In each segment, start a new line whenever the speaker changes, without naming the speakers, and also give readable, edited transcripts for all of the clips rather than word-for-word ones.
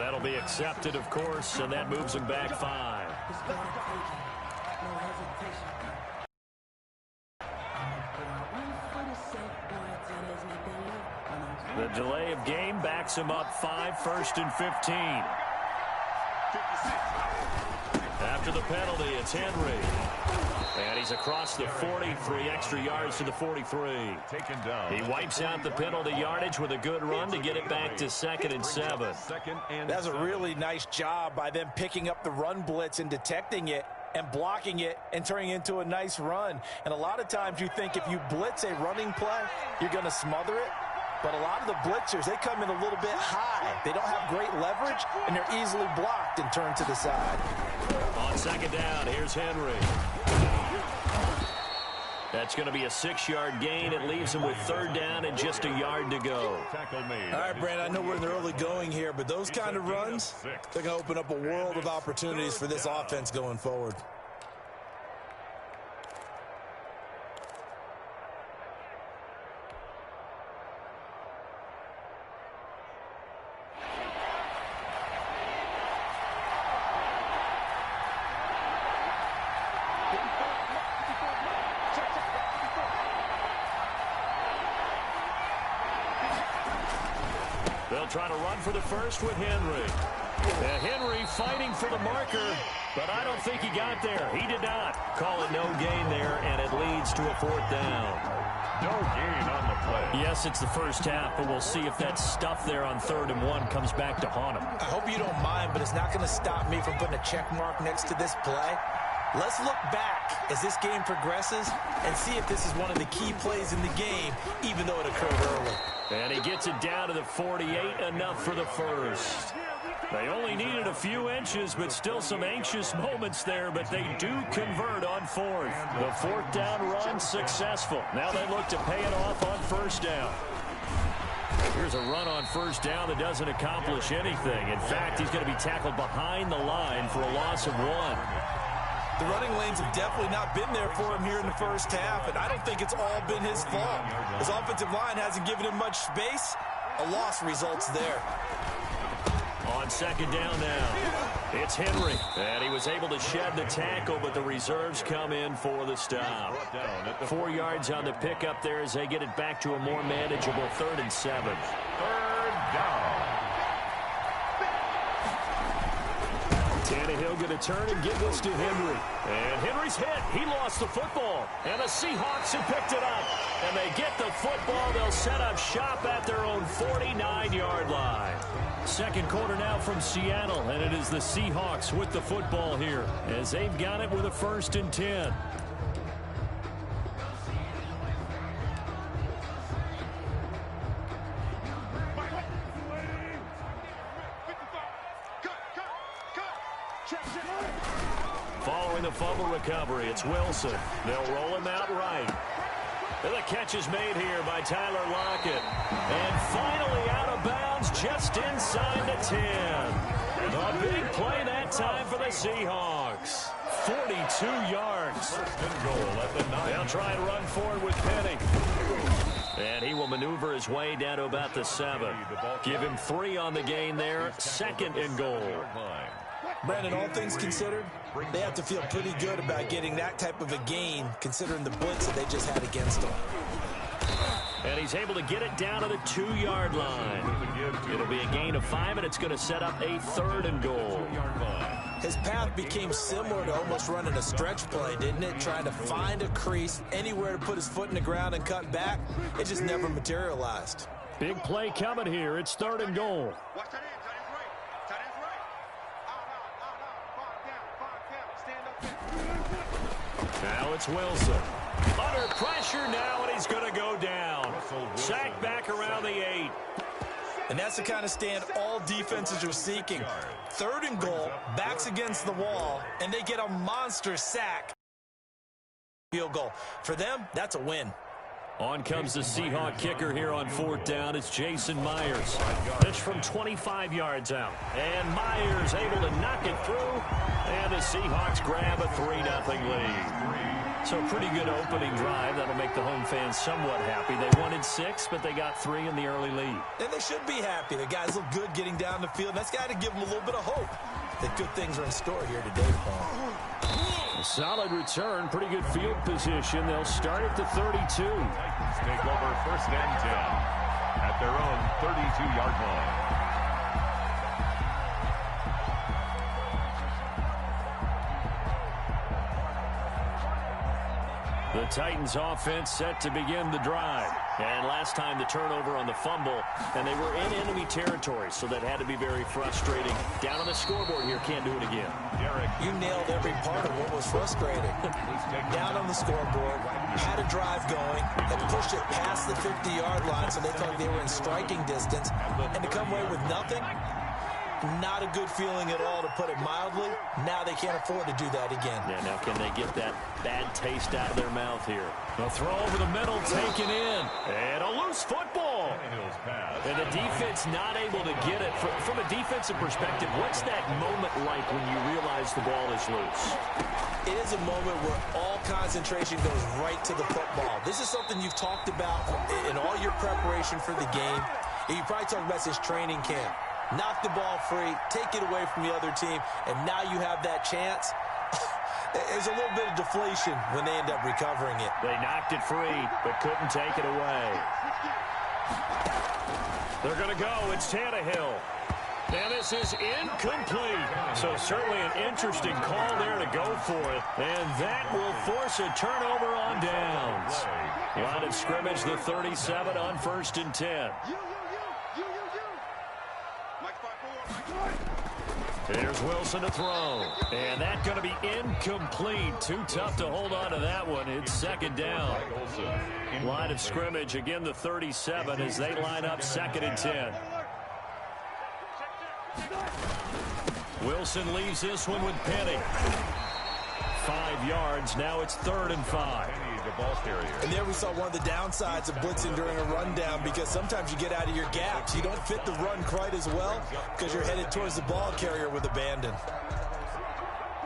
That'll be accepted, of course, and that moves him back 5. The delay of game backs him up 5, 1st and 15. After the penalty, it's Henry. And he's across the 43 extra yards to the 43.
Taken down.
He wipes out the penalty yardage with a good run to get it back to 2nd and 7.
That's a really nice job by them picking up the run blitz and detecting it and blocking it and turning it into a nice run. And a lot of times you think if you blitz a running play, you're going to smother it. But a lot of the blitzers, they come in a little bit high. They don't have great leverage, and they're easily blocked and turned to the side.
On 2nd down, here's Henry. That's going to be a 6-yard gain. It leaves him with 3rd down and just a yard to go.
All right, Brandon, I know we're in the early going here, but those kind of runs, they're going to open up a world of opportunities for this offense going forward.
They'll try to run for the first with Henry. Henry fighting for the marker, but I don't think he got there. He did not. Call it no gain there, and it leads to a 4th down.
No gain on the play.
Yes, it's the first half, but we'll see if that stuff there on 3rd and 1 comes back to haunt him.
I hope you don't mind, but it's not going to stop me from putting a check mark next to this play. Let's look back as this game progresses and see if this is one of the key plays in the game, even though it occurred early.
And he gets it down to the 48, enough for the first. They only needed a few inches, but still some anxious moments there, but they do convert on 4th. The 4th down run successful. Now they look to pay it off on 1st down. Here's a run on 1st down that doesn't accomplish anything. In fact, he's going to be tackled behind the line for a loss of 1.
The running lanes have definitely not been there for him here in the first half, and I don't think it's all been his fault. His offensive line hasn't given him much space. A loss results there.
On 2nd down now, it's Henry. And he was able to shed the tackle, but the reserves come in for the stop. 4 yards on the pickup there as they get it back to a more manageable 3rd and 7.
3rd down.
Tannehill going to turn and give this to Henry. And Henry's hit. He lost the football. And the Seahawks have picked it up. And they get the football. They'll set up shop at their own 49-yard line. 2nd quarter now from Seattle. And it is the Seahawks with the football here as they've got it with a 1st and 10. Following the fumble recovery, it's Wilson. They'll roll him out right. And the catch is made here by Tyler Lockett. And finally out of bounds just inside the 10. A big play that time for the Seahawks. 42 yards.
1st and goal at the 9.
They'll try and run forward with Penny. And he will maneuver his way down to about the 7. Give him 3 on the gain there. 2nd and goal.
Brandon, all things considered, they have to feel pretty good about getting that type of a gain, considering the blitz that they just had against them.
And he's able to get it down to the 2-yard line. It'll be a gain of 5, and it's going to set up a 3rd and goal.
His path became similar to almost running a stretch play, didn't it? Trying to find a crease, anywhere to put his foot in the ground and cut back. It just never materialized.
Big play coming here. It's 3rd and goal. Now it's Wilson. Under pressure now, and he's going to go down. Sacked back around the 8.
And that's the kind of stand all defenses are seeking. 3rd and goal, backs against the wall, and they get a monster sack. Field goal. For them, that's a win.
On comes the Seahawk kicker here on 4th down. It's Jason Myers. Pitch from 25 yards out. And Myers able to knock it through. And the Seahawks grab a 3-0 lead. So pretty good opening drive. That'll make the home fans somewhat happy. They wanted 6, but they got 3 in the early lead.
And they should be happy. The guys look good getting down the field. That's got to give them a little bit of hope that good things are in store here today, Paul.
A solid return. Pretty good field position. They'll start at the 32.
Titans take over 1st and 10 at their own 32-yard line.
The Titans offense set to begin the drive. And last time the turnover on the fumble, and they were in enemy territory, so that had to be very frustrating. Down on the scoreboard here, can't do it again.
You nailed every part of what was frustrating. Down on the scoreboard, had a drive going, and pushed it past the 50-yard line, so they thought they were in striking distance. And to come away with nothing, not a good feeling at all, to put it mildly. Now they can't afford to do that again.
Yeah, now can they get that bad taste out of their mouth here? A throw over the middle, taken in. And a loose football. And the defense not able to get it. From a defensive perspective, what's that moment like when you realize the ball is loose?
It is a moment where all concentration goes right to the football. This is something you've talked about in all your preparation for the game. You probably talked about this training camp. Knock the ball free, take it away from the other team, and now you have that chance. There's a little bit of deflation when they end up recovering it.
They knocked it free, but couldn't take it away. They're going to go. It's Tannehill. And this is incomplete. So certainly an interesting call there to go for it. And that will force a turnover on downs. Line of scrimmage, the 37 on 1st and 10. Here's Wilson to throw. And that's going to be incomplete. Too tough to hold on to that one. It's 2nd down. Line of scrimmage, again the 37 as they line up 2nd and 10. Wilson leaves this one with Penny. 5 yards. Now it's 3rd and 5.
And there we saw one of the downsides of blitzing during a rundown, because sometimes you get out of your gaps. You don't fit the run quite as well because you're headed towards the ball carrier with abandon.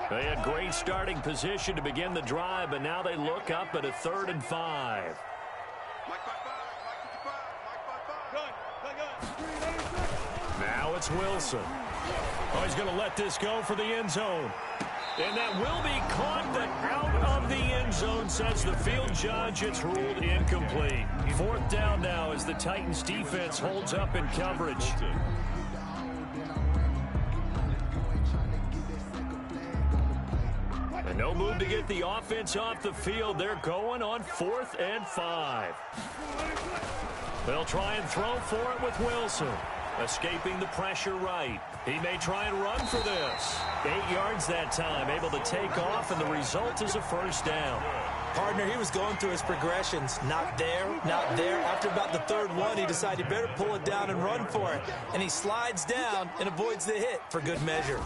They had great starting position to begin the drive, but now they look up at a 3rd and 5. Now it's Wilson. Oh, he's going to let this go for the end zone. And that will be caught, but out of the end zone, says the field judge. It's ruled incomplete. 4th down now as the Titans defense holds up in coverage. And no move to get the offense off the field. They're going on 4th and 5. They'll try and throw for it with Wilson. Escaping the pressure right. He may try and run for this. 8 yards that time, able to take off, and the result is a 1st down.
Partner, he was going through his progressions. Not there, not there. After about the 3rd one, he decided he better pull it down and run for it. And he slides down and avoids the hit for good measure.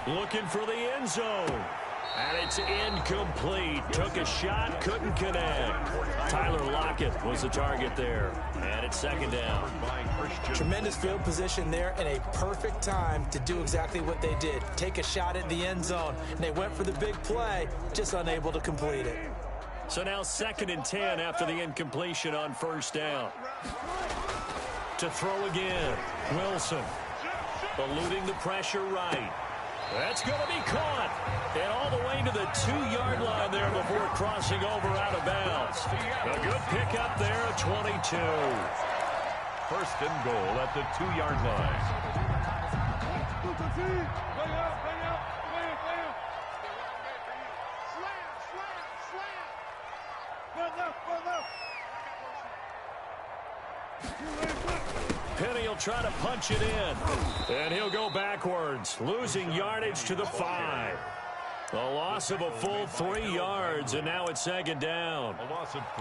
Looking for the end zone. And it's incomplete. Took a shot, couldn't connect. Tyler Lockett was the target there. And it's 2nd down.
Tremendous field position there, and a perfect time to do exactly what they did. Take a shot at the end zone. And they went for the big play, just unable to complete it.
So now 2nd and 10 after the incompletion on 1st down. To throw again. Wilson eluding the pressure right. That's going to be caught. And all the way to the 2-yard line there before crossing over out of bounds. A good pickup there at 22.
1st and goal at the 2-yard line.
Penny will try to punch it in. And he'll go backwards, losing yardage to the 5. A loss of a full 3 yards, and now it's 2nd down.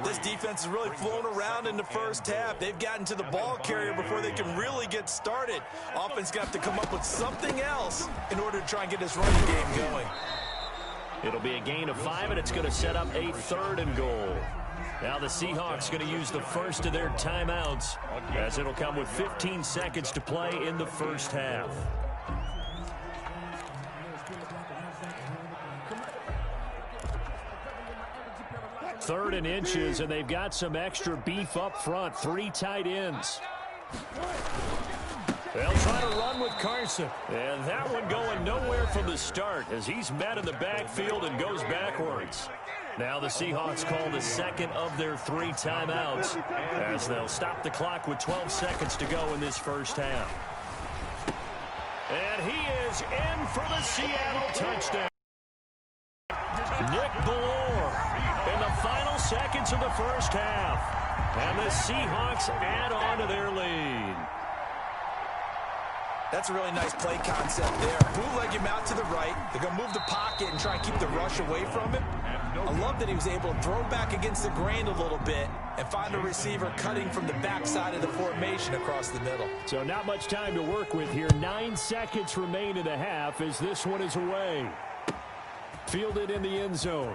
This defense is really flown around in the first half. They've gotten to the ball carrier before they can really get started. Offense got to come up with something else in order to try and get this running game going.
It'll be a gain of 5, and it's going to set up a 3rd and goal. Now the Seahawks going to use the first of their timeouts, as it'll come with 15 seconds to play in the first half. 3rd and inches, and they've got some extra beef up front. 3 tight ends. They'll try to run with Carson. And that one going nowhere from the start as he's met in the backfield and goes backwards. Now the Seahawks call the second of their 3 timeouts as they'll stop the clock with 12 seconds to go in this first half. And he is in for the Seattle touchdown. Nick Ballore in the final seconds of the first half. And the Seahawks add on to their lead.
That's a really nice play concept there. Bootleg him out to the right. They're going to move the pocket and try and keep the rush away from him. I love that he was able to throw back against the grain a little bit and find a receiver cutting from the backside of the formation across the middle.
So not much time to work with here. 9 seconds remain in the half as this one is away. Fielded in the end zone.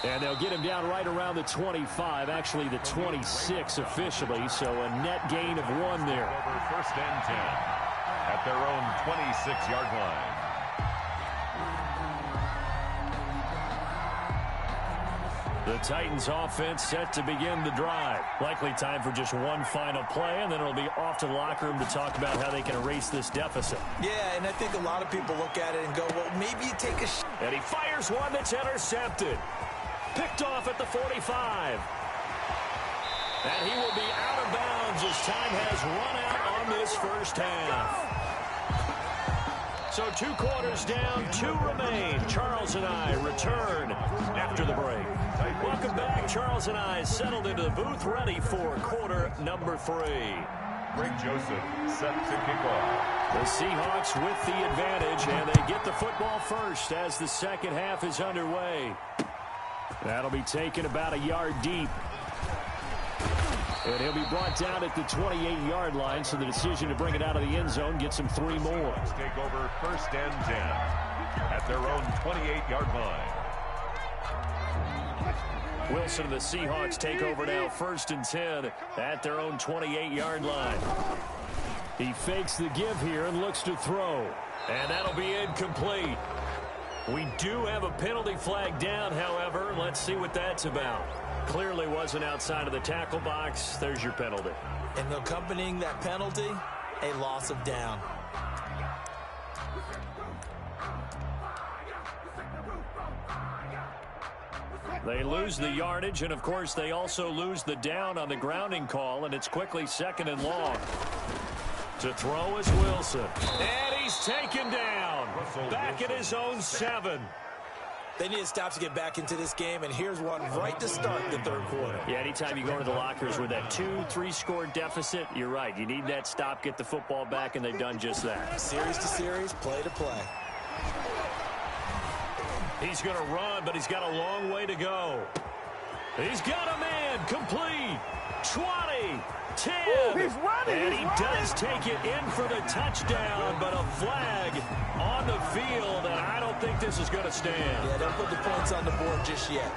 And they'll get him down right around the 25, actually the 26 officially, so a net gain of 1 there.
Over 1st and 10 at their own 26-yard line.
The Titans offense set to begin the drive. Likely time for just one final play, and then it'll be off to the locker room to talk about how they can erase this deficit.
Yeah, and I think a lot of people look at it and go, well, maybe you take a shot.
And he fires one that's intercepted. Picked off at the 45. And he will be out of bounds as time has run out on this first half. So 2 quarters down, 2 remain. Charles and I return after the break. Welcome back. Charles and I settled into the booth, ready for quarter number 3.
Greg Joseph set to kick off.
The Seahawks with the advantage, and they get the football first as the second half is underway. That'll be taken about a yard deep. And he'll be brought down at the 28-yard line, so the decision to bring it out of the end zone gets him 3 more.
Seahawks take over 1st and 10 at their own 28-yard line.
Wilson and the Seahawks take over now 1st and 10 at their own 28-yard line. He fakes the give here and looks to throw. And that'll be incomplete. We do have a penalty flag down, however. Let's see what that's about. Clearly wasn't outside of the tackle box. There's your penalty.
And accompanying that penalty, a loss of down.
They lose the yardage, and of course they also lose the down on the grounding call, and it's quickly 2nd and long. To throw is Wilson. And he's taken down. Back at his own 7.
They need to stop to get back into this game, and here's one right to start the 3rd quarter.
Yeah, anytime you go into the lockers with that 2-3 score deficit, you're right. You need that stop, get the football back, and they've done just that.
Series to series, play to play.
He's going to run, but he's got a long way to go. He's got a man complete. 20, 10.
Ooh, he's running.
And he does take it in for the touchdown, but a flag on the field, and I don't think this is going to stand.
Yeah, don't put the points on the board just yet.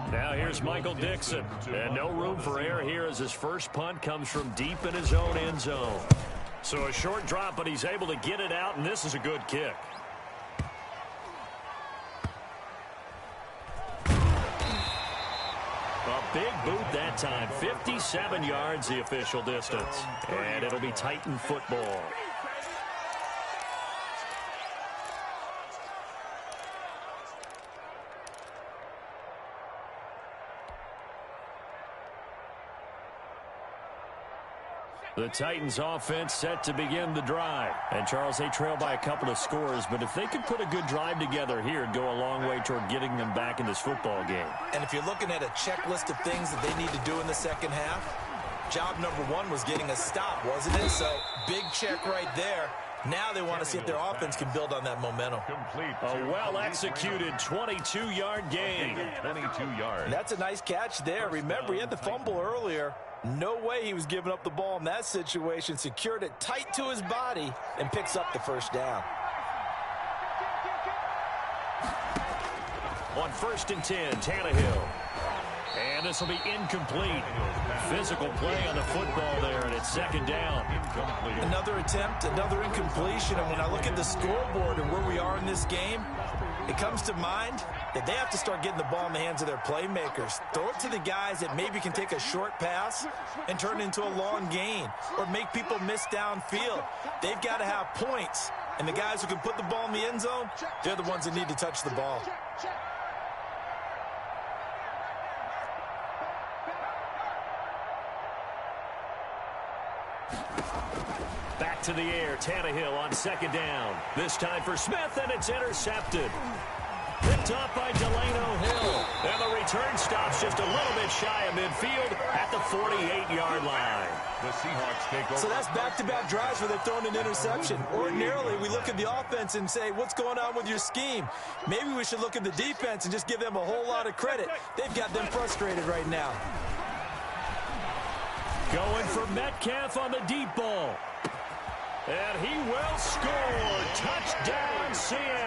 Now here's Michael Dixon. And no room for error here as his first punt comes from deep in his own end zone. So a short drop, but he's able to get it out, and this is a good kick. A big boot that time. 57 yards the official distance. And it'll be Titan football. The Titans offense set to begin the drive. And, Charles, they trail by a couple of scores, but if they could put a good drive together here, it'd go a long way toward getting them back in this football game.
And if you're looking at a checklist of things that they need to do in the second half, job number 1 was getting a stop, wasn't it? So, big check right there. Now they want to see if their offense can build on that momentum.
Complete.
A well-executed 22-yard gain.
22 yards.
And that's a nice catch there. Remember, he had the fumble earlier. No way he was giving up the ball in that situation. Secured it tight to his body and picks up the first down.
On 1st and 10, Tannehill. And this will be incomplete. Physical play on the football there, and it's second down.
Another attempt, another incompletion. And when I look at the scoreboard and where we are in this game, it comes to mind that they have to start getting the ball in the hands of their playmakers. Throw it to the guys that maybe can take a short pass and turn it into a long gain or make people miss downfield. They've got to have points. And the guys who can put the ball in the end zone, they're the ones that need to touch the ball.
Back to the air, Tannehill on second down. This time for Smith, and it's intercepted. Picked up by Delano Hill. And the return stops just a little bit shy of midfield at the 48-yard line.
The Seahawks take over.
So that's back-to-back drives where they've thrown an interception. Ordinarily, we look at the offense and say, what's going on with your scheme? Maybe we should look at the defense and just give them a whole lot of credit. They've got them frustrated right now.
Going for Metcalf on the deep ball. And he will score. Touchdown, Seattle.